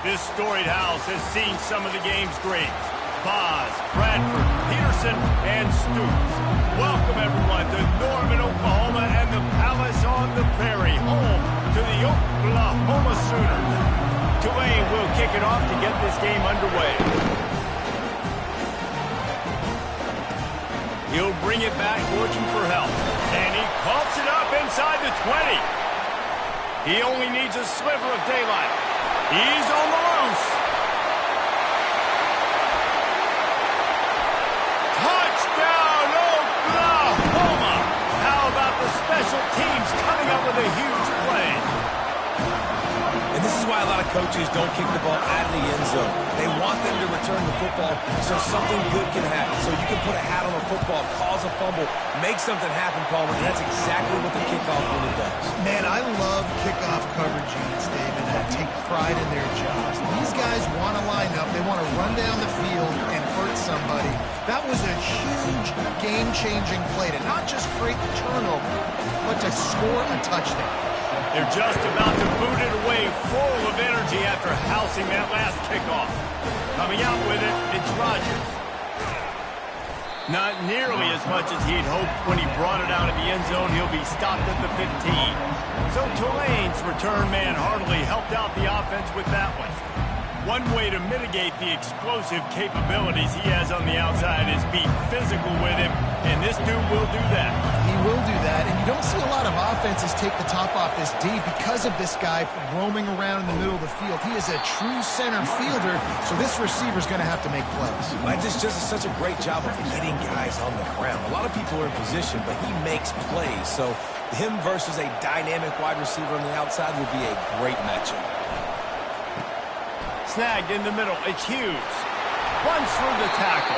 This storied house has seen some of the game's greats. Boz, Bradford, Peterson, and Stoops. Welcome, everyone, to Norman, Oklahoma, and the Palace on the Prairie, home to the Oklahoma Sooners. Tulane will kick it off to get this game underway. He'll bring it back, looking for help. And he coughs it up inside the 20. He only needs a sliver of daylight. He's on the loose. Touchdown, Oklahoma! How about the special teams coming up with a huge play? And this is why a lot of coaches don't kick the ball out of the end zone. They want them to return the football so something good can happen. So you can put a hat on a football, cause a fumble, make something happen, Palmer, and that's exactly what the kickoff really does. Man, I love kickoff coverage units, David, and I take pride in their jobs. These guys want to line up. They want to run down the field and hurt somebody. That was a huge game-changing play to not just create the turnover, but to score a touchdown. They're just about to boot it away, full of energy after housing that last kickoff. Coming out with it, it's Rodgers. Not nearly as much as he'd hoped when he brought it out of the end zone. He'll be stopped at the 15. So Tulane's return man hardly helped out the offense with that one. One way to mitigate the explosive capabilities he has on the outside is be physical with him, and this dude will do that. He will do that, and you don't see a lot of offenses take the top off this D because of this guy roaming around in the middle of the field. He is a true center fielder, so this receiver's going to have to make plays. Mike just does such a great job of hitting guys on the ground. A lot of people are in position, but he makes plays, so him versus a dynamic wide receiver on the outside will be a great matchup. Snagged in the middle, it's Hughes. Runs through the tackle.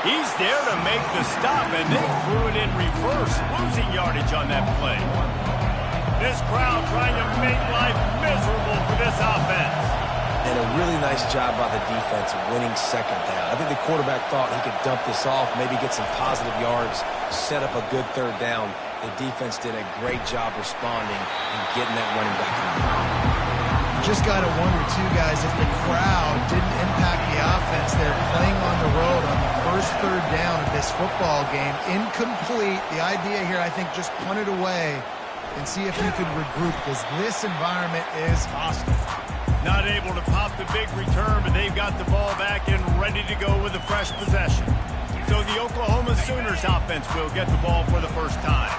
He's there to make the stop, and they threw it in reverse, losing yardage on that play. This crowd trying to make life miserable for this offense. And a really nice job by the defense winning second down. I think the quarterback thought he could dump this off, maybe get some positive yards, set up a good third down. The defense did a great job responding and getting that running back in the Just got to wonder, too, guys, if the crowd didn't impact the offense. They're playing on the road on the first third down of this football game. Incomplete. The idea here, I think, just punt it away and see if you can regroup, because this environment is hostile. Not able to pop the big return, but they've got the ball back and ready to go with a fresh possession. So the Oklahoma Sooners offense will get the ball for the first time.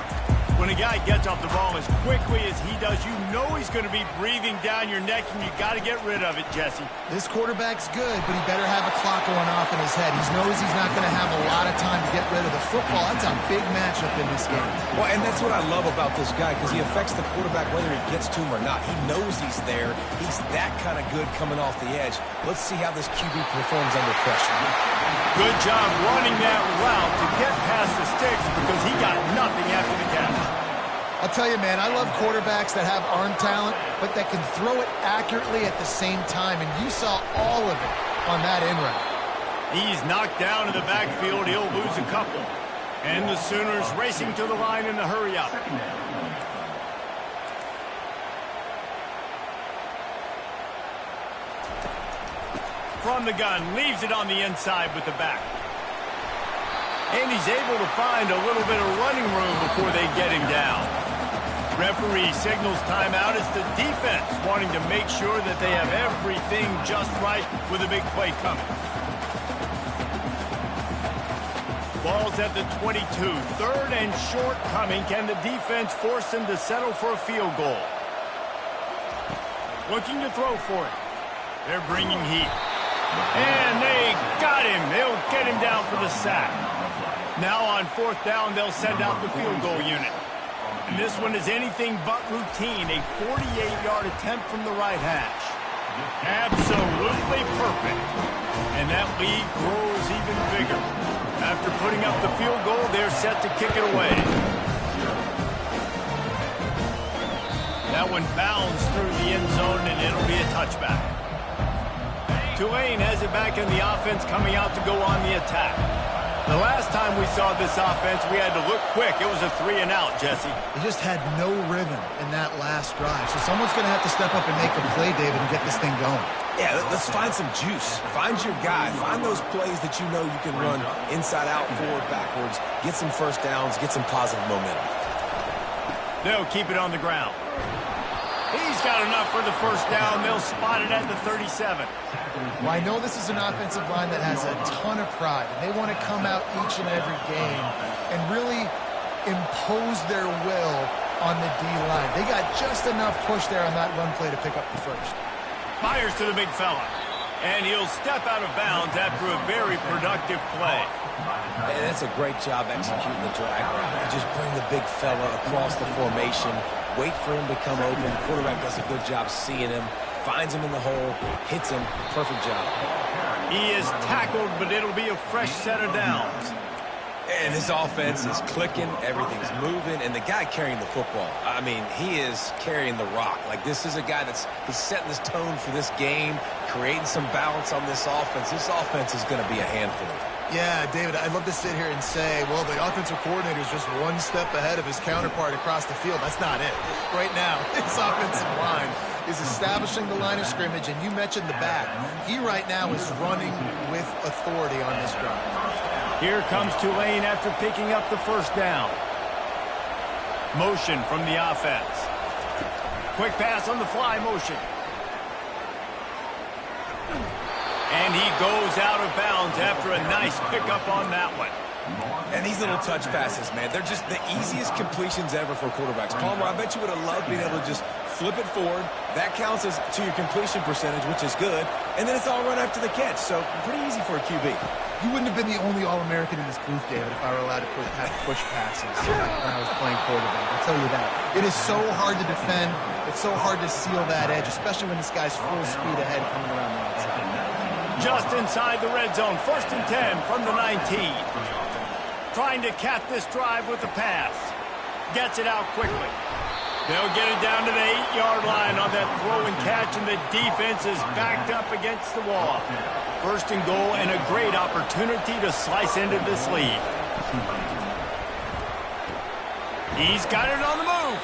When a guy gets off the ball as quickly as he does, you know he's going to be breathing down your neck, and you got to get rid of it, Jesse. This quarterback's good, but he better have a clock going off in his head. He knows he's not going to have a lot of time to get rid of the football. That's a big matchup in this game. Well, and that's what I love about this guy, because he affects the quarterback whether he gets to him or not. He knows he's there. He's that kind of good coming off the edge. Let's see how this QB performs under pressure. Good job running that route to get past the sticks, because he got nothing after the catch. I'll tell you, man, I love quarterbacks that have arm talent, but that can throw it accurately at the same time, and you saw all of it on that in route. He's knocked down in the backfield. He'll lose a couple. And the Sooners racing to the line in a hurry-up. From the gun, leaves it on the inside with the back. And he's able to find a little bit of running room before they get him down. Referee signals timeout as the defense wanting to make sure that they have everything just right with a big play coming. Ball's at the 22. Third and short coming. Can the defense force them to settle for a field goal? Looking to throw for it. They're bringing heat. And they got him. They'll get him down for the sack. Now on fourth down, they'll send out the field goal unit. And this one is anything but routine. A 48-yard attempt from the right hash. Absolutely perfect. And that lead grows even bigger. After putting up the field goal, they're set to kick it away. That one bounds through the end zone, and it'll be a touchback. Tulane has it back in the offense, coming out to go on the attack. The last time we saw this offense, we had to look quick. It was a 3-and-out, Jesse. They just had no rhythm in that last drive. So someone's going to have to step up and make a play, David, and get this thing going. Yeah, let's find some juice. Find your guy. Find those plays that you know you can run inside out, forward, backwards. Get some first downs. Get some positive momentum. They'll keep it on the ground. He's got enough for the first down. They'll spot it at the 37. Well, I know this is an offensive line that has a ton of pride. They want to come out each and every game and really impose their will on the D-line. They got just enough push there on that run play to pick up the first. Fires to the big fella. And he'll step out of bounds after a very productive play. And that's a great job executing the drag route. Just bring the big fella across the formation. Wait for him to come open. The quarterback does a good job seeing him. Finds him in the hole. Hits him. Perfect job. He is tackled, but it'll be a fresh set of downs. And this offense is clicking. Everything's moving. And the guy carrying the football, I mean, he is carrying the rock. Like, this is a guy he's setting this tone for this game, creating some balance on this offense. This offense is going to be a handful. Yeah, David, I'd love to sit here and say, well, the offensive coordinator is just one step ahead of his counterpart across the field. That's not it. Right now, this offensive line is establishing the line of scrimmage, and you mentioned the back. He right now is running with authority on this drive. Here comes Tulane after picking up the first down. Motion from the offense. Quick pass on the fly motion. And he goes out of bounds after a nice pickup on that one. And these little touch passes, man, they're just the easiest completions ever for quarterbacks. Palmer, I bet you would have loved being able to just flip it forward. That counts as to your completion percentage, which is good. And then it's all run after the catch, so pretty easy for a QB. You wouldn't have been the only All-American in this booth, David, if I were allowed to have push passes when I was playing quarterback. I'll tell you that. It is so hard to defend. It's so hard to seal that edge, especially when this guy's full speed ahead coming around the outside. Just inside the red zone. 1st and 10 from the 19. Trying to cap this drive with a pass. Gets it out quickly. They'll get it down to the 8-yard line on that throw and catch, and the defense is backed up against the wall. 1st and goal, and a great opportunity to slice into this lead. He's got it on the move.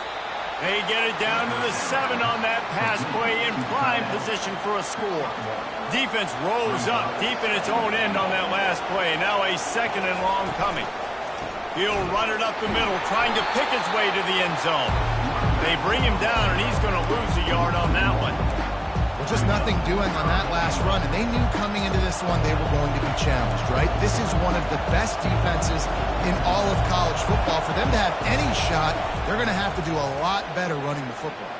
They get it down to the 7 on that pass play in prime position for a score. Defense rolls up deep in its own end on that last play. Now a 2nd and long coming. He'll run it up the middle, trying to pick his way to the end zone. They bring him down, and he's going to lose a yard on that one. Well, just nothing doing on that last run, and they knew coming into this one they were going to be challenged, right? This is one of the best defenses in all of college football. For them to have any shot, they're going to have to do a lot better running the football.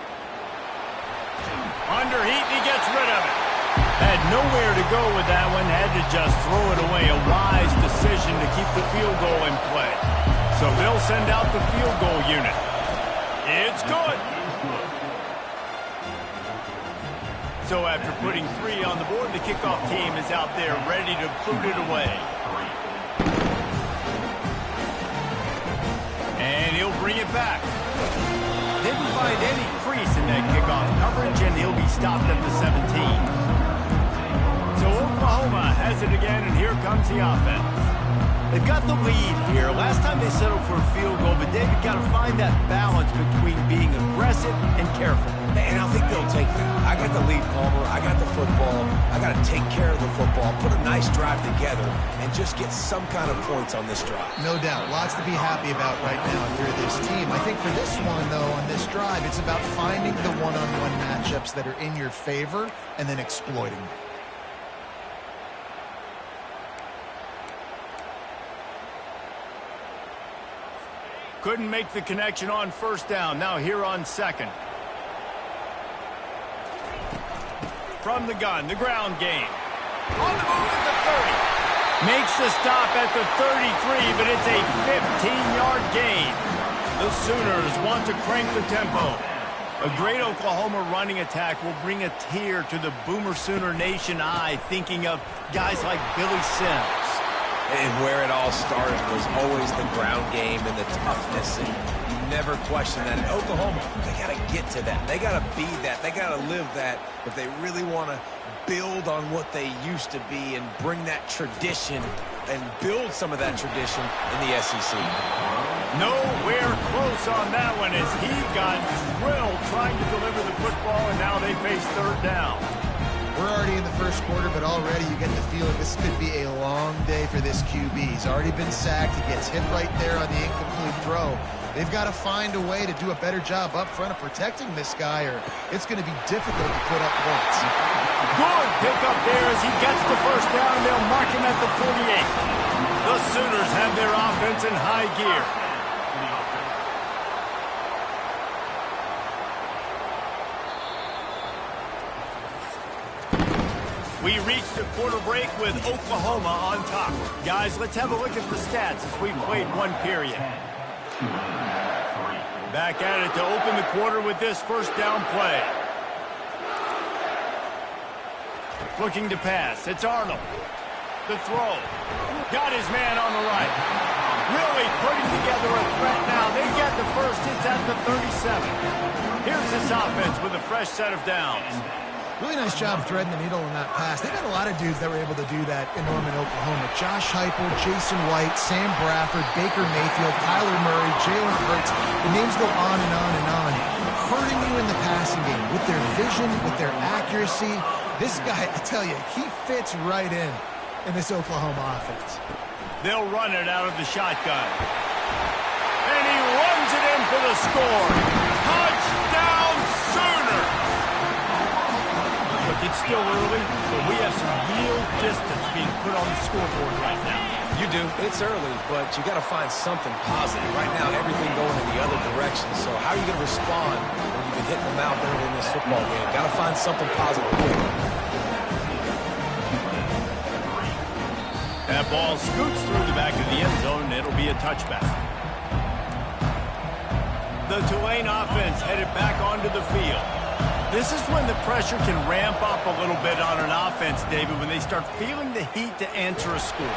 Under heat, he gets rid of it. Had nowhere to go with that one, had to just throw it away. A wise decision to keep the field goal in play. So they'll send out the field goal unit. It's good. So after putting 3 on the board, the kickoff team is out there ready to boot it away. And he'll bring it back. Didn't find any crease in that kickoff coverage, and he'll be stopped at the 17. So Oklahoma has it again, and here comes the offense. They've got the lead here. Last time they settled for a field goal, but David got to find that balance between being aggressive and careful. And I think they'll take that. I got the lead, Palmer. I got the football. I got to take care of the football, put a nice drive together, and just get some kind of points on this drive. No doubt. Lots to be happy about right now if you're this team. I think for this one, though, on this drive, it's about finding the one-on-one matchups that are in your favor and then exploiting them. Couldn't make the connection on first down. Now here on second. From the gun, the ground game. On the move at the 30. Makes the stop at the 33, but it's a 15-yard gain. The Sooners want to crank the tempo. A great Oklahoma running attack will bring a tear to the Boomer Sooner Nation eye, thinking of guys like Billy Sims. And where it all started was always the ground game and the toughness, and you never question that. In Oklahoma, they got to get to that. They got to be that. They got to live that if they really want to build on what they used to be and bring that tradition and build some of that tradition in the SEC. Nowhere close on that one as he got drilled trying to deliver the football, and now they face third down. We're already in the first quarter, but already you get the feeling this could be a long day for this QB. He's already been sacked. He gets hit right there on the incomplete throw. They've got to find a way to do a better job up front of protecting this guy, or it's going to be difficult to put up points. Good pickup there as he gets the first down, and they'll mark him at the 48. The Sooners have their offense in high gear. We reached a quarter break with Oklahoma on top. Guys, let's have a look at the stats as we've played one period. Back at it to open the quarter with this first down play. Looking to pass. It's Arnold. The throw. Got his man on the right. Really putting together a threat now. They get the first. It's at the 37. Here's this offense with a fresh set of downs. Really nice job threading the needle on that pass. They've got a lot of dudes that were able to do that in Norman, Oklahoma. Josh Heupel, Jason White, Sam Bradford, Baker Mayfield, Kyler Murray, Jalen Hurts. The names go on and on and on. Hurting you in the passing game with their vision, with their accuracy. This guy, I tell you, he fits right in this Oklahoma offense. They'll run it out of the shotgun. And he runs it in for the score. Touchdown, Sooners! Look, it's still early, but we have some real distance being put on the scoreboard right now. You do. It's early, but you got to find something positive. Right now, everything going in the other direction. So how are you going to respond when you've been hitting the mouth early in this football game? Got to find something positive quick. That ball scoots through the back of the end zone, and it'll be a touchback. The Tulane offense headed back onto the field. This is when the pressure can ramp up a little bit on an offense, David, when they start feeling the heat to answer a score.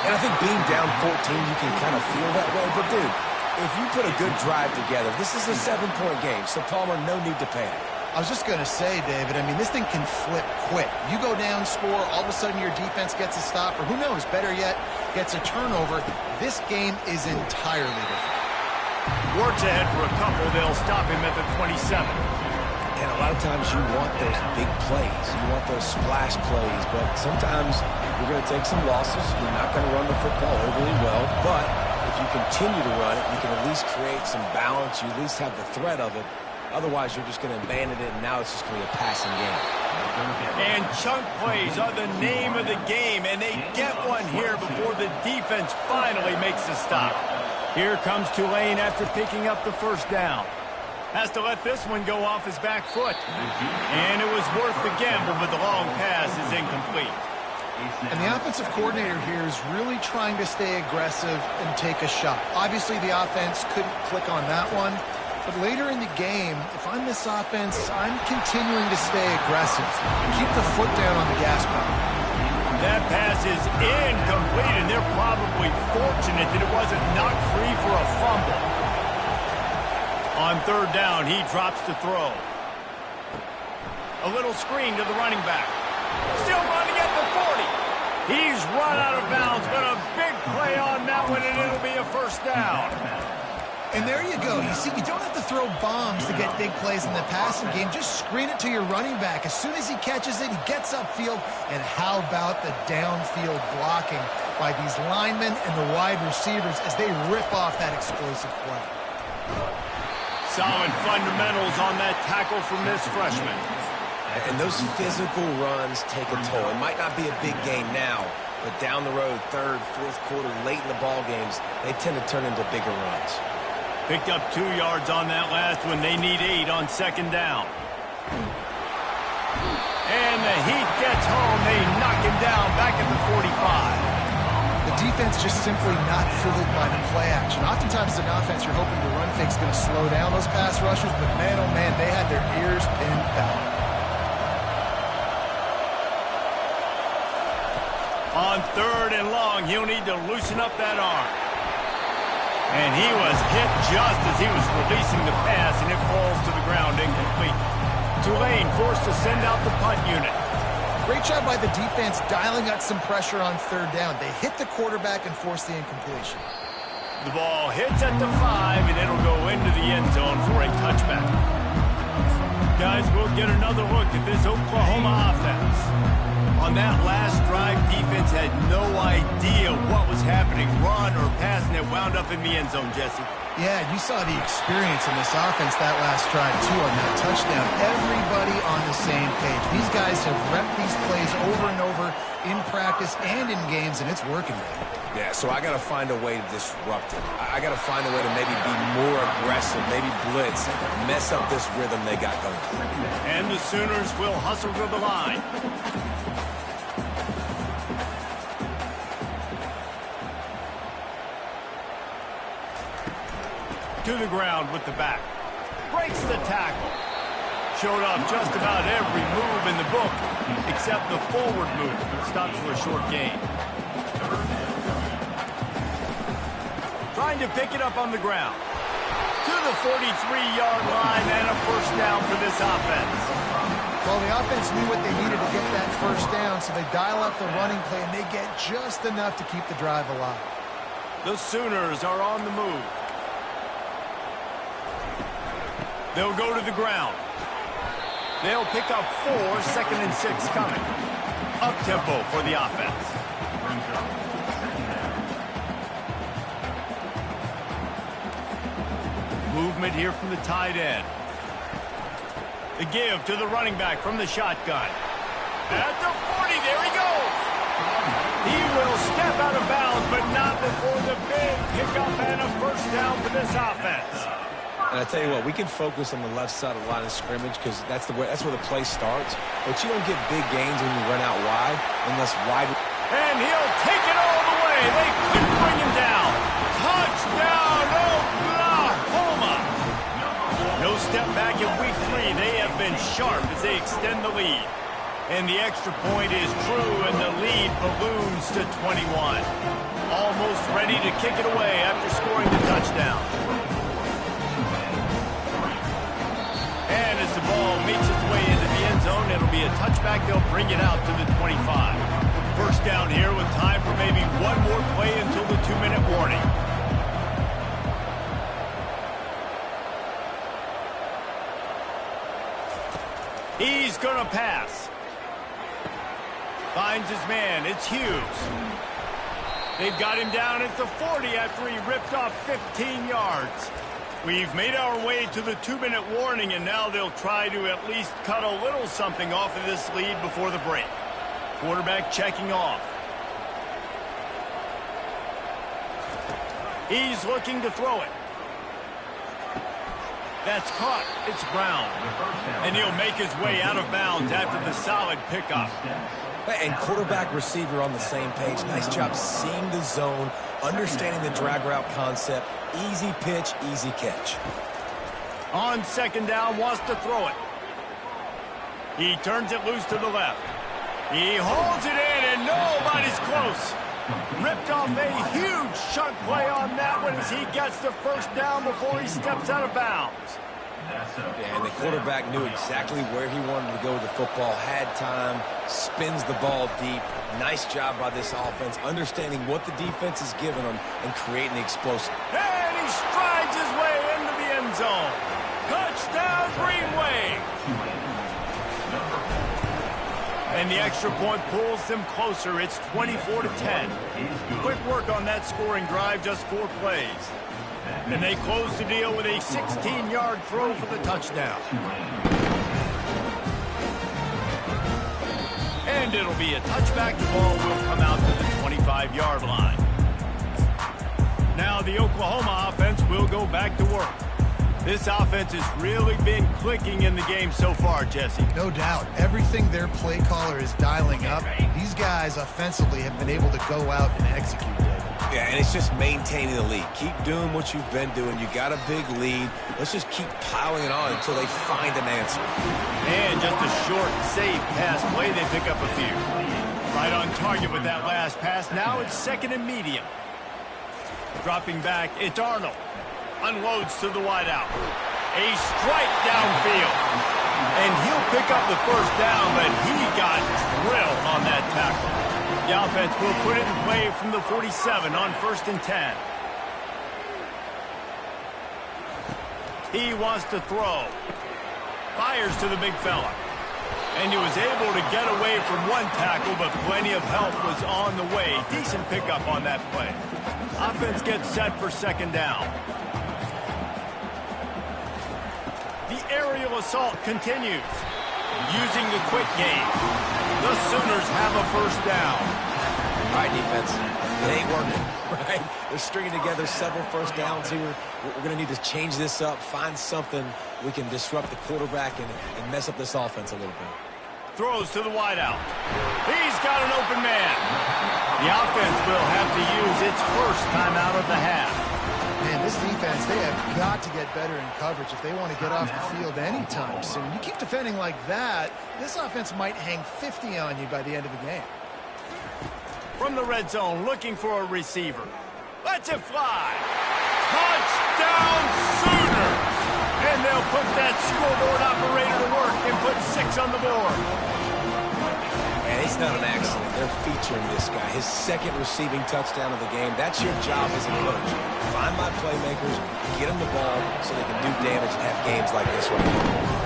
And I think being down 14, you can kind of feel that way. But, dude, if you put a good drive together, this is a 7-point game, so Palmer, no need to panic. I was just going to say, David, I mean, this thing can flip quick. You go down, score, all of a sudden your defense gets a stop, or who knows, better yet, gets a turnover. This game is entirely different. Works ahead for a couple. They'll stop him at the 27. And a lot of times you want those big plays. You want those splash plays. But sometimes you're going to take some losses. You're not going to run the football overly well. But if you continue to run it, you can at least create some balance. You at least have the threat of it. Otherwise, you're just going to abandon it, and now it's just going to be a passing game. And chunk plays are the name of the game, and they get one here before the defense finally makes the stop. Here comes Tulane after picking up the first down. Has to let this one go off his back foot. And it was worth the gamble, but the long pass is incomplete. And the offensive coordinator here is really trying to stay aggressive and take a shot. Obviously, the offense couldn't click on that one. But later in the game, if I'm this offense, I'm continuing to stay aggressive. Keep the foot down on the gas pedal. That pass is incomplete, and they're probably fortunate that it wasn't knocked free for a fumble. On third down, he drops to throw. A little screen to the running back. Still running at the 40. He's run out of bounds, but a big play on that one, and it'll be a first down. And there you go. You see, you don't have to throw bombs to get big plays in the passing game. Just screen it to your running back. As soon as he catches it, he gets upfield. And how about the downfield blocking by these linemen and the wide receivers as they rip off that explosive play. Solid fundamentals on that tackle from this freshman. And those physical runs take a toll. It might not be a big gain now, but down the road, third, fourth quarter, late in the ball games, they tend to turn into bigger runs. Picked up 2 yards on that last one. They need 8 on second down. And the Heat gets home. They knock him down back at the 45. The defense just simply not fooled by the play action. Oftentimes, as an offense, you're hoping the run fake's going to slow down those pass rushers, but man, oh man, they had their ears pinned back. On 3rd and long, he'll need to loosen up that arm. And he was hit just as he was releasing the pass, and it falls to the ground incomplete. Tulane forced to send out the punt unit. Great job by the defense dialing up some pressure on 3rd down. They hit the quarterback and forced the incompletion. The ball hits at the 5, and it'll go into the end zone for a touchback. Guys, we'll get another look at this Oklahoma offense. On that last drive, defense had no idea what was happening, run or pass, and it wound up in the end zone, Jesse. Yeah, you saw the experience in this offense that last drive, too, on that touchdown. Everybody on the same page. These guys have repped these plays over and over in practice and in games, and it's working. Yeah, so I got to find a way to disrupt it. I got to find a way to maybe be more aggressive, maybe blitz, mess up this rhythm they got going. And the Sooners will hustle to the line. To the ground with the back. Breaks the tackle. Showed off just about every move in the book, except the forward move. Stopped for a short gain. Trying to pick it up on the ground. To the 43-yard line and a first down for this offense. Well, the offense knew what they needed to get that first down, so they dial up the running play, and they get just enough to keep the drive alive. The Sooners are on the move. They'll go to the ground. They'll pick up 4, 2nd and 6 coming. Up-tempo for the offense. Movement here from the tight end. The give to the running back from the shotgun. At the 40, there he goes. He will step out of bounds, but not before the big pickup and a first down for this offense. And I tell you what, we can focus on the left side of the line of scrimmage because that's where the play starts. But you don't get big gains when you run out wide unless wide. And he'll take it all the way. They couldn't bring him down. Touchdown, Oklahoma! No step back in week 3. They have been sharp as they extend the lead. And the extra point is true, and the lead balloons to 21. Almost ready to kick it away after scoring the touchdown. And as the ball makes its way into the end zone, it'll be a touchback. They'll bring it out to the 25. First down here with time for maybe one more play until the 2-minute warning. He's going to pass. Finds his man. It's Hughes. They've got him down at the 40 after he ripped off 15 yards. We've made our way to the 2-minute warning, and now they'll try to at least cut a little something off of this lead before the break. Quarterback checking off. He's looking to throw it. That's caught. It's Brown. And he'll make his way out of bounds after the solid pickup. And quarterback receiver on the same page. Nice job seeing the zone, understanding the drag route concept. Easy pitch, easy catch. On second down, wants to throw it. He turns it loose to the left. He holds it in, and nobody's close. Ripped off a huge chunk play on that one as he gets the first down before he steps out of bounds. Yeah, and the quarterback knew exactly where he wanted to go with the football, had time, spins the ball deep. Nice job by this offense, understanding what the defense is giving them and creating the explosive. And he strides his way end zone. Touchdown, Green Wave! And the extra point pulls them closer. It's 24-10. Quick work on that scoring drive, just 4 plays. And they close the deal with a 16-yard throw for the touchdown. And it'll be a touchback. The ball will come out to the 25-yard line. Now the Oklahoma offense will go back to work. This offense has really been clicking in the game so far, Jesse. No doubt. Everything their play caller is dialing up, these guys offensively have been able to go out and execute it. Yeah, and it's just maintaining the lead. Keep doing what you've been doing. You got a big lead. Let's just keep piling it on until they find an answer. And just a short, safe pass play. They pick up a few. Right on target with that last pass. Now it's second and medium. Dropping back, it's Arnold. Unloads to the wideout. A strike downfield. And he'll pick up the first down, but he got drilled on that tackle. The offense will put it in play from the 47 on 1st and 10. He wants to throw. Fires to the big fella. And he was able to get away from one tackle, but plenty of help was on the way. Decent pickup on that play. Offense gets set for second down. The aerial assault continues. Using the quick game. The Sooners have a first down. All right, defense. It ain't working, right? They're stringing together several first downs here. We're going to need to change this up, find something we can disrupt the quarterback and mess up this offense a little bit. Throws to the wideout. He's got an open man. The offense will have to use its first timeout of the half. Man, this defense, they have got to get better in coverage if they want to get off the field anytime soon. You keep defending like that, this offense might hang 50 on you by the end of the game. From the red zone, looking for a receiver. Lets it fly. Touchdown, Sooners! And they'll put that scoreboard operator to work and put 6 on the board. And it's not an accident. They're featuring this guy. His second receiving touchdown of the game. That's your job as a coach. Find my playmakers, get them the ball so they can do damage and have games like this right now.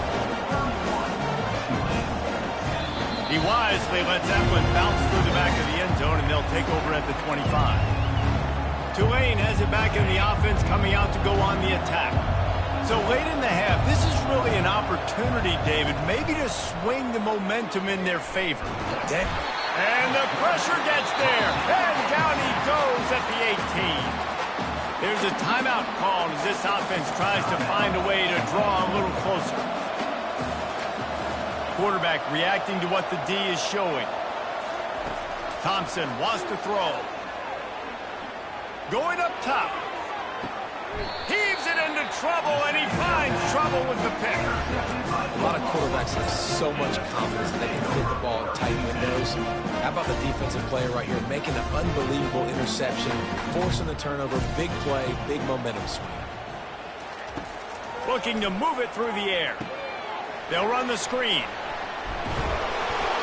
He wisely lets that one bounce through the back of the end zone, and they'll take over at the 25. Tulane has it back in the offense, coming out to go on the attack. So late in the half, this is really an opportunity, David, maybe to swing the momentum in their favor. And the pressure gets there, and down he goes at the 18. There's a timeout called as this offense tries to find a way to draw a little closer. Quarterback reacting to what the D is showing. Thompson wants to throw. Going up top. Heaves it into trouble, and he finds trouble with the pick. A lot of quarterbacks have so much confidence that they can hit the ball in tight windows. How about the defensive player right here making an unbelievable interception, forcing the turnover, big play, big momentum swing. Looking to move it through the air. They'll run the screen.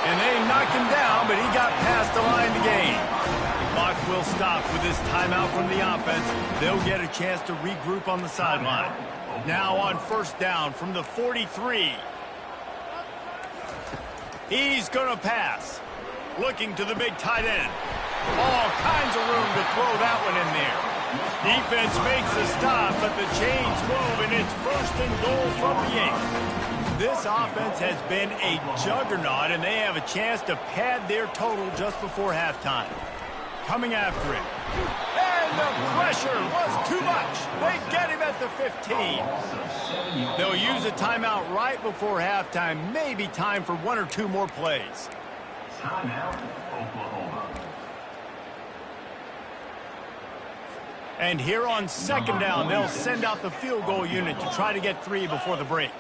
And they knocked him down, but he got past the line to gain. The clock will stop with this timeout from the offense. They'll get a chance to regroup on the sideline. Now on first down from the 43. He's going to pass. Looking to the big tight end. All kinds of room to throw that one in there. Defense makes a stop, but the chains move, and it's first and goal from the 8. This offense has been a juggernaut, and they have a chance to pad their total just before halftime. Coming after it. And the pressure was too much. They get him at the 15. They'll use a timeout right before halftime. Maybe time for 1 or 2 more plays. Timeout, Oklahoma. And here on second down, they'll send out the field goal unit to try to get 3 before the break.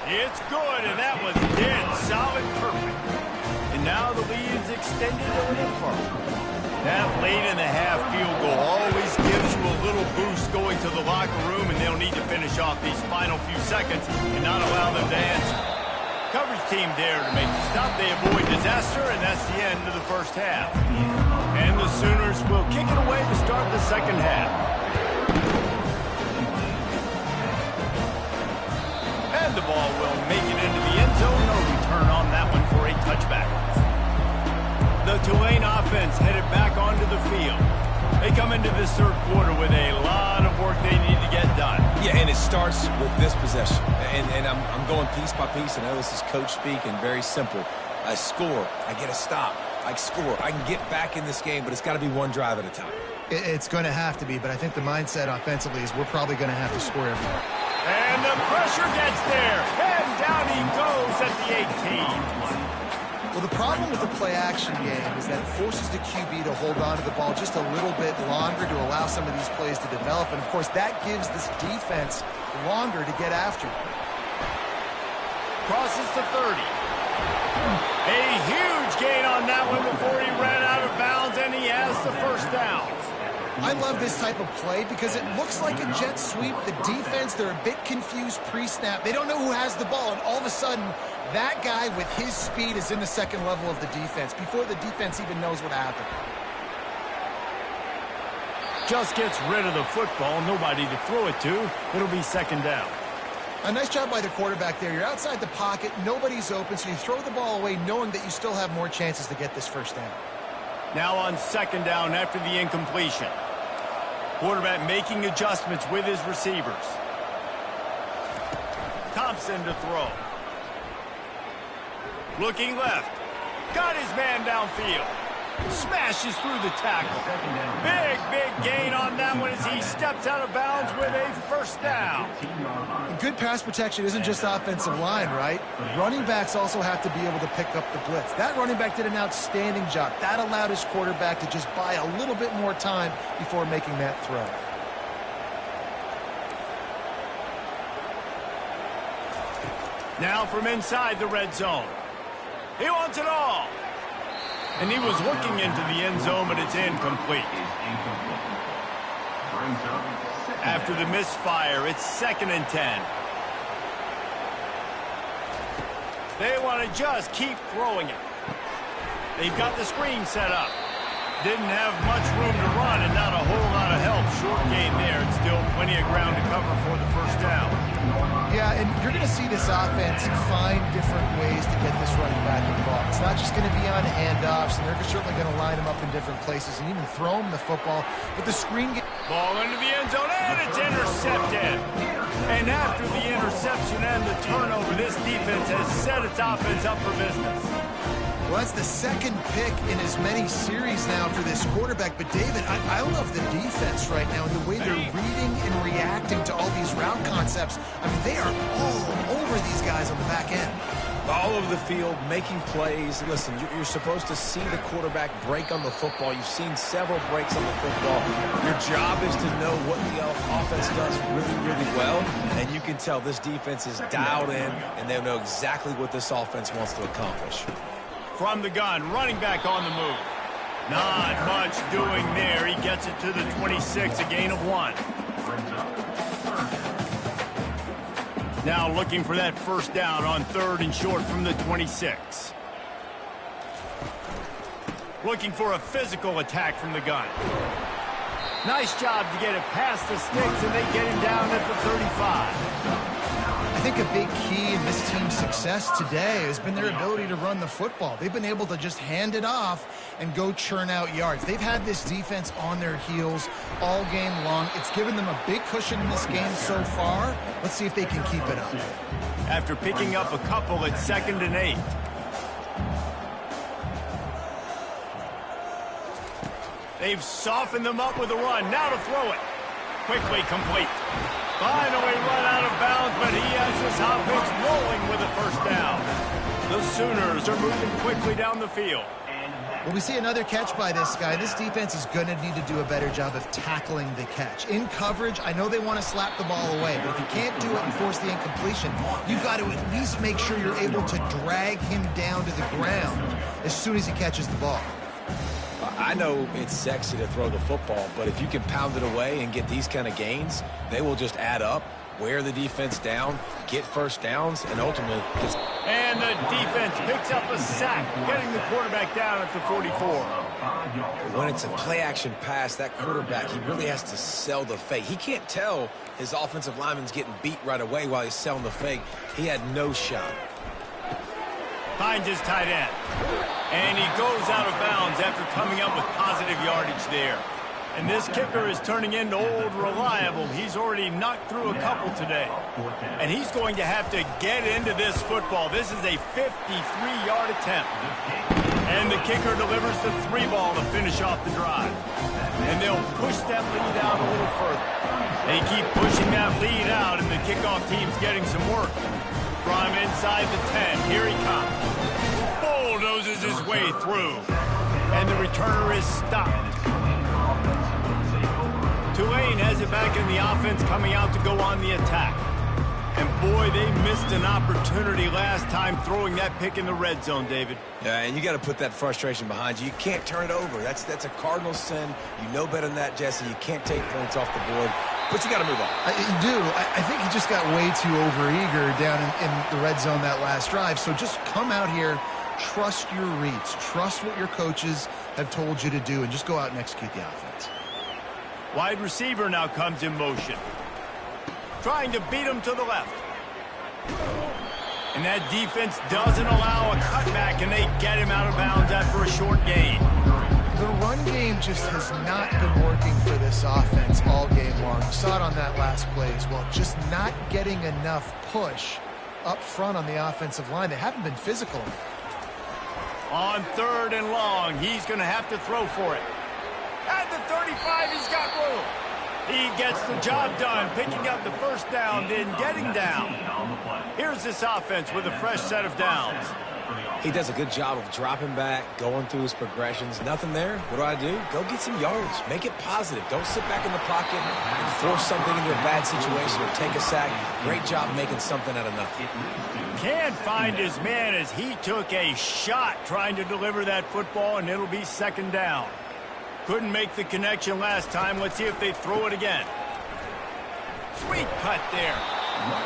It's good, and that was dead solid perfect. And now the lead is extended a little further. That late in the half field goal always gives you a little boost going to the locker room, and they'll need to finish off these final few seconds and not allow them to answer. Coverage team there to make the stop. They avoid disaster, and that's the end of the first half. And the Sooners will kick it away to start the second half. ball will make it into the end zone. No return on that one for a touchback. The Tulane offense headed back onto the field. They come into this third quarter with a lot of work they need to get done. Yeah, and it starts with this possession. And I'm going piece by piece. I know this is coach speak and very simple. I score. I get a stop. I score. I can get back in this game, but it's got to be one drive at a time. It's going to have to be, but I think the mindset offensively is we're probably going to have to score everywhere. And the pressure gets there. And down he goes at the 18. Well, the problem with the play-action game is that it forces the QB to hold on to the ball just a little bit longer to allow some of these plays to develop. And, of course, that gives this defense longer to get after. Crosses to 30. A huge gain on that one before he ran out of bounds, and he has the first down. I love this type of play because it looks like a jet sweep. The defense, they're a bit confused pre-snap. They don't know who has the ball, and all of a sudden, that guy with his speed is in the second level of the defense before the defense even knows what happened. Just gets rid of the football, nobody to throw it to. It'll be second down. A nice job by the quarterback there. You're outside the pocket, nobody's open, so you throw the ball away knowing that you still have more chances to get this first down. Now on second down after the incompletion. Quarterback making adjustments with his receivers. Thompson to throw. Looking left. Got his man downfield. Smashes through the tackle. Big gain on that one as he steps out of bounds with a first down. Good pass protection isn't just offensive line, right? Running backs also have to be able to pick up the blitz. That running back did an outstanding job. That allowed his quarterback to just buy a little bit more time before making that throw. Now from inside the red zone. He wants it all. And he was looking into the end zone, but it's incomplete. After the misfire, it's 2nd and 10. They want to just keep throwing it. They've got the screen set up. Didn't have much room to run and not a whole lot of help. Short gain there and still plenty of ground to cover for the first down. Yeah, and you're going to see this offense find different ways to get this running back involved. It's not just going to be on handoffs, and they're certainly going to line him up in different places and even throw him the football. But the screen... Ball into the end zone, and it's intercepted. And after the interception and the turnover, this defense has set its offense up for business. Well, that's the second pick in as many series now for this quarterback. But, David, I love the defense right now and the way they're reading and reacting to all these route concepts. I mean, they are all over these guys on the back end. All over the field, making plays. Listen, you're supposed to see the quarterback break on the football. You've seen several breaks on the football. Your job is to know what the offense does really well. And you can tell this defense is dialed in, and they know exactly what this offense wants to accomplish. From the gun, running back on the move. Not much doing there. He gets it to the 26, a gain of 1. Now looking for that first down on 3rd and short from the 26. Looking for a physical attack from the gun. Nice job to get it past the sticks, and they get him down at the 35. I think a big key in this team's success today has been their ability to run the football. They've been able to just hand it off and go churn out yards. They've had this defense on their heels all game long. It's given them a big cushion in this game so far. Let's see if they can keep it up. After picking up a couple at 2nd and 8. They've softened them up with a run. Now to throw it. Quickly complete. Finally run out of bounds, but he has this offense rolling with a first down. The Sooners are moving quickly down the field. Well, we see another catch by this guy. This defense is going to need to do a better job of tackling the catch. In coverage, I know they want to slap the ball away, but if you can't do it and force the incompletion, you've got to at least make sure you're able to drag him down to the ground as soon as he catches the ball. I know it's sexy to throw the football, but if you can pound it away and get these kind of gains, they will just add up, wear the defense down, get first downs, and ultimately... And the that defense picks up a sack, getting the quarterback down at the 44. When it's a play-action pass, that quarterback, he really has to sell the fake. He can't tell his offensive lineman's getting beat right away while he's selling the fake. He had no shot. Finds his tight end. And he goes out of bounds after coming up with positive yardage there. And this kicker is turning into old reliable. He's already knocked through a couple today. And he's going to have to get into this football. This is a 53-yard attempt. And the kicker delivers the 3-ball to finish off the drive. And they'll push that lead out a little further. They keep pushing that lead out, and the kickoff team's getting some work. From inside the 10, here he comes. Bulldozes his way through. And the returner is stopped. Tulane has it back in the offense, coming out to go on the attack. And boy, they missed an opportunity last time throwing that pick in the red zone, David. Yeah, and you got to put that frustration behind you. You can't turn it over. That's a cardinal sin. You know better than that, Jesse. You can't take points off the board, but you got to move on. You do. I think he just got way too overeager down in the red zone that last drive. So just come out here, trust your reads, trust what your coaches have told you to do, and just go out and execute the offense. Wide receiver now comes in motion. Trying to beat him to the left. And that defense doesn't allow a cutback, and they get him out of bounds after a short gain. The run game just has not been working for this offense all game long. You saw it on that last play as well. Just not getting enough push up front on the offensive line. They haven't been physical. On 3rd and long, he's going to have to throw for it. At the 35, he's got room. He gets the job done, picking up the first down, then getting down. Here's this offense with a fresh set of downs. He does a good job of dropping back, going through his progressions. Nothing there. What do? Go get some yards. Make it positive. Don't sit back in the pocket and force something into a bad situation or take a sack. Great job making something out of nothing. Can't find his man as he took a shot trying to deliver that football, and it'll be 2nd down. Couldn't make the connection last time. Let's see if they throw it again. Sweet cut there.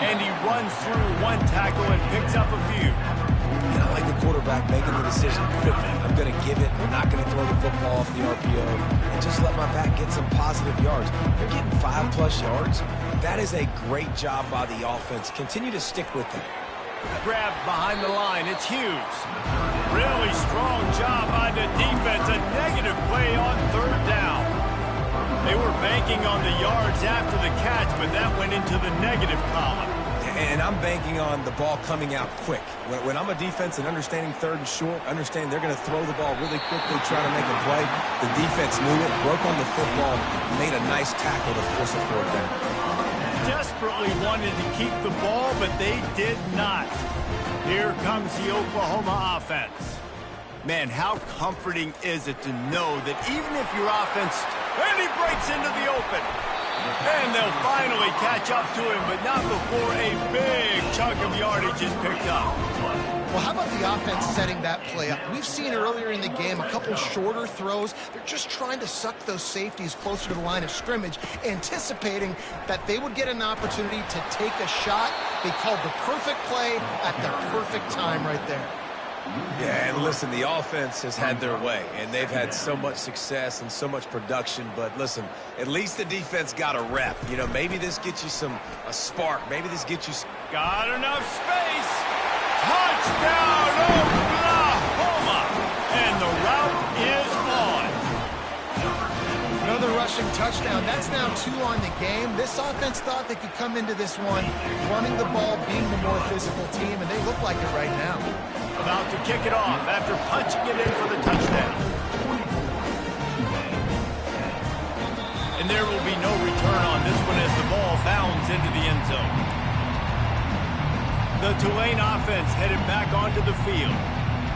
And he runs through one tackle and picks up a few. And I like the quarterback making the decision quickly. I'm going to give it. I'm not going to throw the football off the RPO. And just let my back get some positive yards. They're getting 5+ yards. That is a great job by the offense. Continue to stick with that. Grab behind the line. It's Hughes. Really strong job by the defense. A negative play on 3rd down. They were banking on the yards after the catch, but that went into the negative column. And I'm banking on the ball coming out quick. When I'm a defense and understanding 3rd and short, understand they're going to throw the ball really quickly, try to make a play. The defense knew it, broke on the football, made a nice tackle to force a 4th down. Desperately wanted to keep the ball, but they did not. Here comes the Oklahoma offense. Man, how comforting is it to know that even if your offense, and he breaks into the open, and they'll finally catch up to him, but not before a big chunk of yardage is picked up. Well, how about the offense setting that play up? We've seen earlier in the game a couple shorter throws. They're just trying to suck those safeties closer to the line of scrimmage, anticipating that they would get an opportunity to take a shot. They called the perfect play at the perfect time right there. Yeah, and listen, the offense has had their way, and they've had so much success and so much production. But listen, at least the defense got a rep. You know, maybe this gets you a spark. Maybe this gets you... Got enough space. Touchdown, Oklahoma. And the route is on. Another rushing touchdown. That's now 2 on the game. This offense thought they could come into this one running the ball, being the more physical team, and they look like it right now. About to kick it off after punching it in for the touchdown. And there will be no return on this one as the ball bounds into the end zone. The Tulane offense headed back onto the field.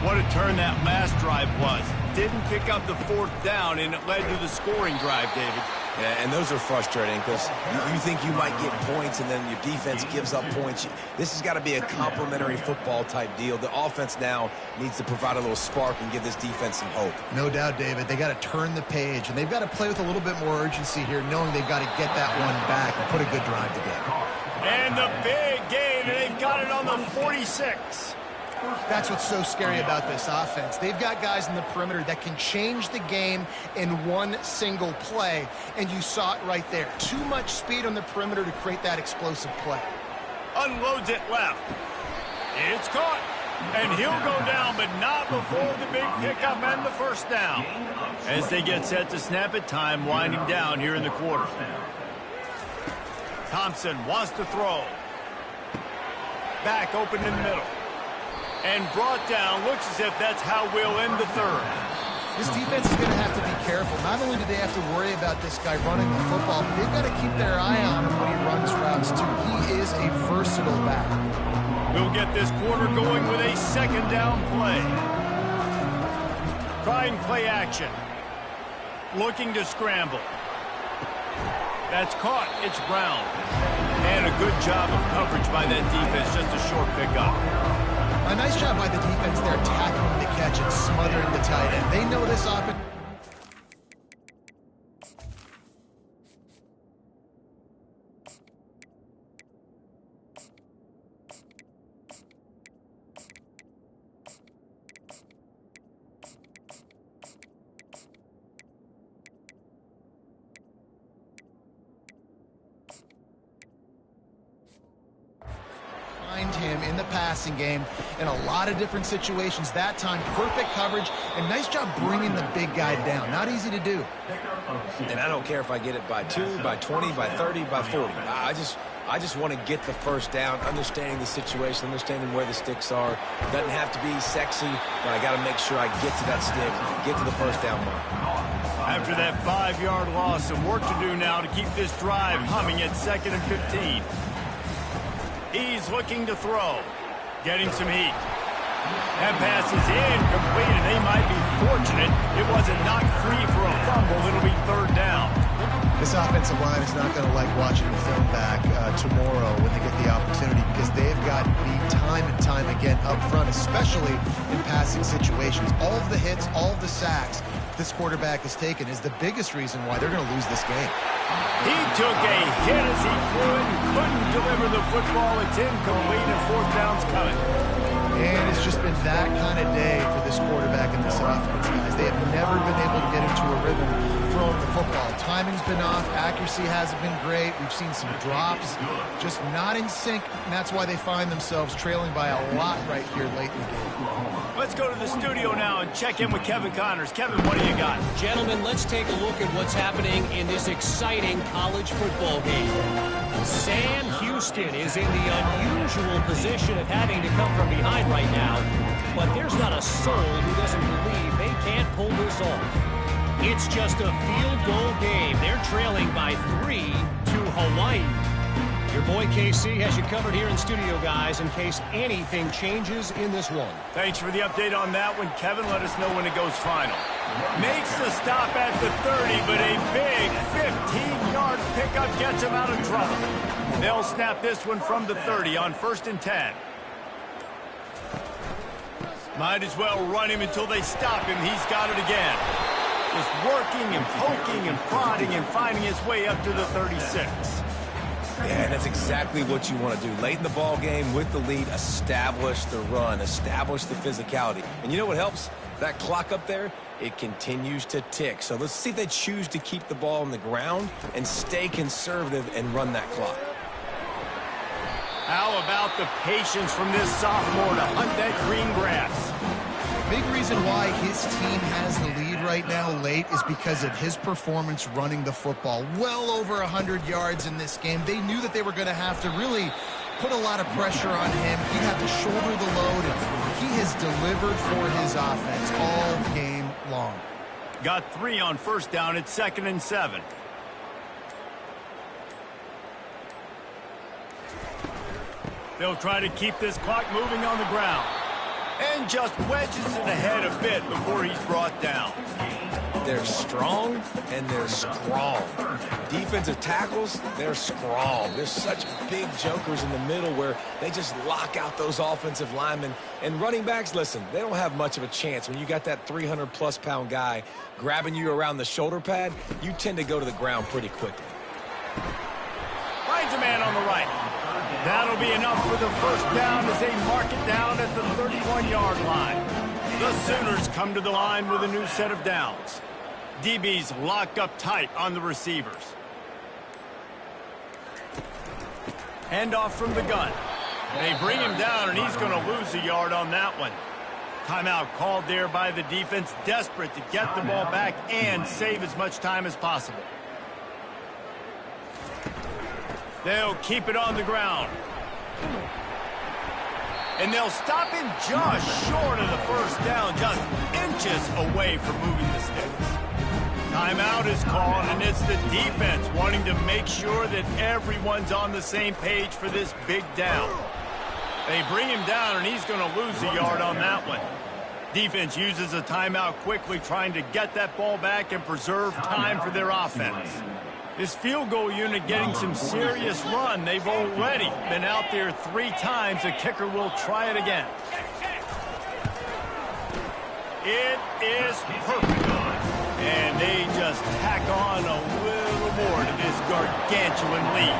What a turn that last drive was. Didn't pick up the 4th down, and it led to the scoring drive, David. Yeah, and those are frustrating because you think you might get points and then your defense gives up points. This has got to be a complementary football type deal. The offense now needs to provide a little spark and give this defense some hope. No doubt, David. They got to turn the page, and they've got to play with a little bit more urgency here, knowing they've got to get that one back and put a good drive together. And the big gain, and they've got it on the 46. That's what's so scary about this offense. They've got guys in the perimeter that can change the game in one single play, and you saw it right there. Too much speed on the perimeter to create that explosive play. Unloads it left. It's caught. And he'll go down, but not before the big pickup and the first down. As they get set to snap it, time winding down here in the quarter. Thompson wants to throw. Back open in the middle. And brought down. Looks as if that's how we'll end the third. This defense is going to have to be careful. Not only do they have to worry about this guy running the football, but they've got to keep their eye on him when he runs routes, too. He is a versatile back. We'll get this quarter going with a second down play. Trying play action. Looking to scramble. That's caught. It's Brown. And a good job of coverage by that defense. Just a short pickup. A nice job by the defense there, tackling the catch and smothering the tight end. They know this offense. Him in the passing game in a lot of different situations. That time, perfect coverage and nice job bringing the big guy down. Not easy to do. And I don't care if I get it by 2, by 20, by 30, by 40. I just want to get the first down, understanding the situation, understanding where the sticks are. It doesn't have to be sexy, but I got to make sure I get to that stick, get to the first down mark. After that 5-yard loss, some work to do now to keep this drive humming at 2nd and 15. He's looking to throw. Getting some heat. That pass is incomplete, and they might be fortunate it wasn't knocked free for a fumble. It'll be 3rd down. This offensive line is not going to like watching the film back tomorrow when they get the opportunity, because they've got beat time and time again up front, especially in passing situations. All of the hits, all of the sacks this quarterback has taken is the biggest reason why they're going to lose this game. He took a hit as he threw it and couldn't deliver the football. It's incomplete and 4th down's coming. And it's just been that kind of day for this quarterback and this offense, guys. They have never been able to get into a rhythm throwing the football. Timing's been off. Accuracy hasn't been great. We've seen some drops, just not in sync, and that's why they find themselves trailing by a lot right here late in the game. Let's go to the studio now and check in with Kevin Connors. Kevin, what do you got? Gentlemen, let's take a look at what's happening in this exciting college football game. Sam Houston is in the unusual position of having to come from behind right now, but there's not a soul who doesn't believe they can't pull this off. It's just a field goal game. They're trailing by 3 to Hawaii. Your boy KC has you covered here in studio, guys, in case anything changes in this one. Thanks for the update on that one, Kevin. Let us know when it goes final. Makes the stop at the 30, but a big 15-yard pickup gets him out of trouble. They'll snap this one from the 30 on 1st and 10. Might as well run him until they stop him. He's got it again. Just working and poking and prodding and finding his way up to the 36. Yeah, that's exactly what you want to do. Late in the ball game with the lead, establish the run, establish the physicality. And you know what helps? That clock up there, it continues to tick. So let's see if they choose to keep the ball on the ground and stay conservative and run that clock. How about the patience from this sophomore to hunt that green grass? Big reason why his team has the lead right now late is because of his performance running the football. Well over 100 yards in this game. They knew that they were going to have to really put a lot of pressure on him. He'd have to shoulder the load, and he has delivered for his offense all game long. Got 3 on 1st down at 2nd and 7. They'll try to keep this clock moving on the ground. And just wedges it ahead a bit before he's brought down. They're strong and they're strong. Defensive tackles, they're strong. There's such big jokers in the middle where they just lock out those offensive linemen. And running backs, listen, they don't have much of a chance. When you got that 300-plus pound guy grabbing you around the shoulder pad, you tend to go to the ground pretty quickly. Finds a man on the right. That'll be enough for the first down as they mark it down at the 31-yard line. The Sooners come to the line with a new set of downs. DB's locked up tight on the receivers. Handoff from the gun. They bring him down, and he's going to lose a yard on that one. Timeout called there by the defense, desperate to get the ball back and save as much time as possible. They'll keep it on the ground. And they'll stop him just short of the first down, just inches away from moving the sticks. Timeout is called, and it's the defense wanting to make sure that everyone's on the same page for this big down. They bring him down, and he's going to lose a yard on that one. Defense uses a timeout quickly, trying to get that ball back and preserve time for their offense. This field goal unit getting some serious run. They've already been out there 3 times. The kicker will try it again. It is perfect. And they just tack on a little more to this gargantuan lead.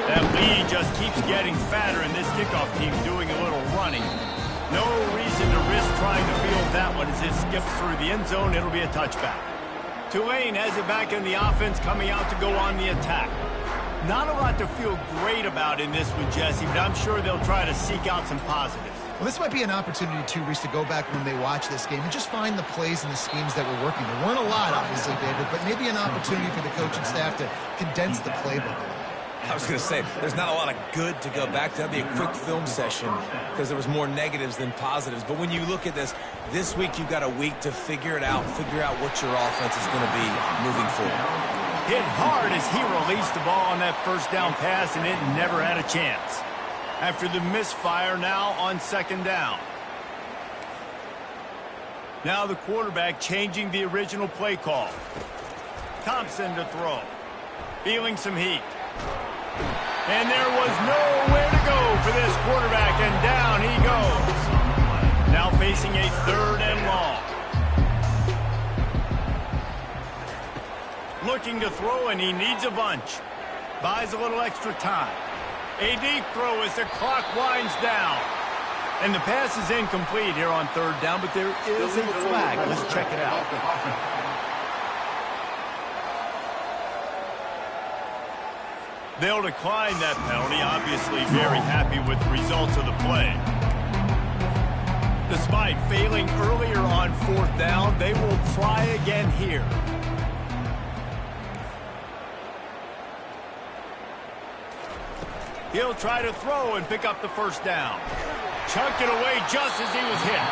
That lead just keeps getting fatter, and this kickoff team doing a little running. No reason to risk trying to field that one as it skips through the end zone. It'll be a touchback. Tulane has it back in the offense, coming out to go on the attack. Not a lot to feel great about in this one, Jesse, but I'm sure they'll try to seek out some positives. Well, this might be an opportunity, too, Reese, to go back when they watch this game and just find the plays and the schemes that were working. There weren't a lot, obviously, David, but maybe an opportunity for the coaching staff to condense the playbook a little. I was going to say, there's not a lot of good to go back to. That'd be a quick film session because there was more negatives than positives. But when you look at this week you've got a week to figure it out, figure out what your offense is going to be moving forward. Hit hard as he released the ball on that first down pass, and it never had a chance. After the misfire, now on second down. Now the quarterback changing the original play call. Thompson to throw. Feeling some heat. And there was nowhere to go for this quarterback, and down he goes. Now facing a 3rd and long. Looking to throw, and he needs a bunch. Buys a little extra time. A deep throw as the clock winds down. And the pass is incomplete here on 3rd down, but there is a flag. Let's check it out. They'll decline that penalty, obviously very happy with the results of the play. Despite failing earlier on 4th down, they will try again here. He'll try to throw and pick up the first down. Chunked it away just as he was hit.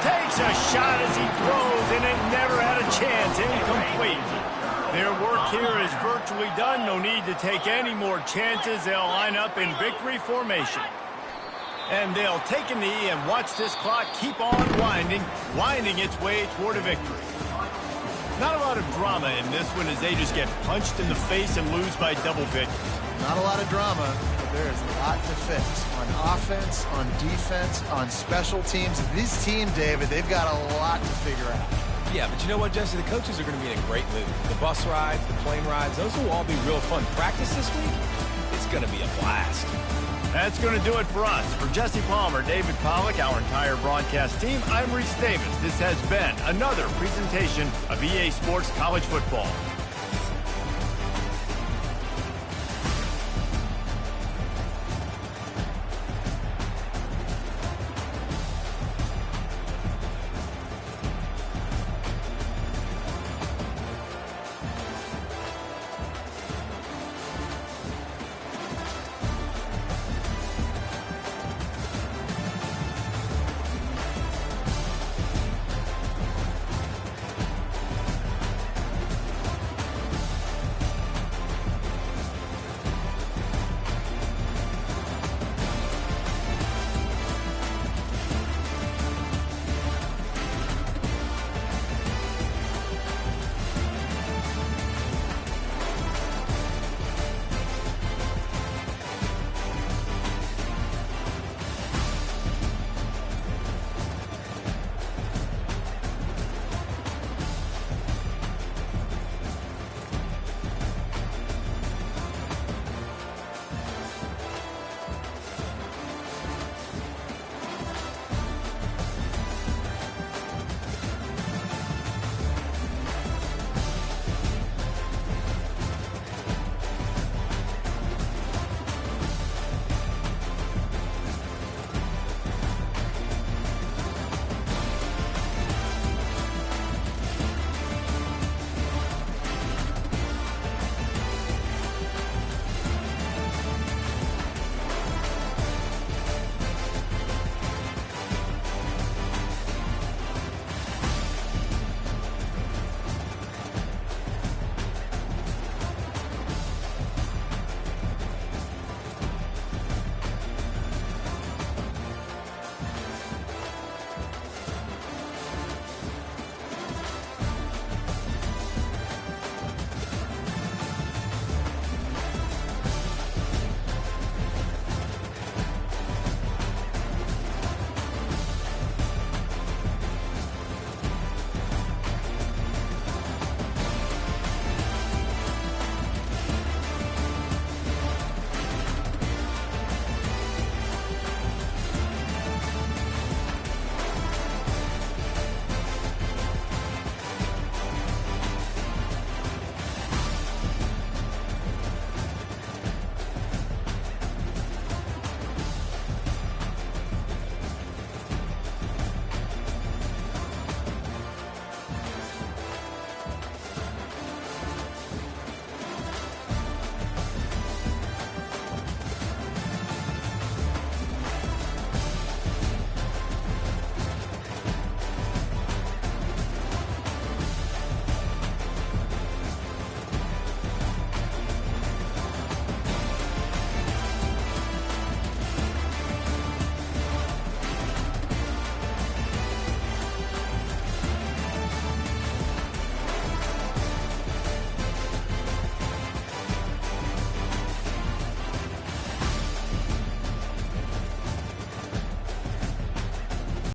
Takes a shot as he throws, and it never had a chance. Incomplete. Their work here is virtually done. No need to take any more chances. They'll line up in victory formation. And they'll take a knee and watch this clock keep on winding its way toward a victory. Not a lot of drama in this one as they just get punched in the face and lose by double digits. Not a lot of drama, but there is a lot to fix on offense, on defense, on special teams. This team, David, they've got a lot to figure out. Yeah, but you know what, Jesse? The coaches are going to be in a great mood. The bus rides, the plane rides, those will all be real fun. Practice this week, it's going to be a blast. That's going to do it for us. For Jesse Palmer, David Pollack, our entire broadcast team, I'm Reese Davis. This has been another presentation of EA Sports College Football.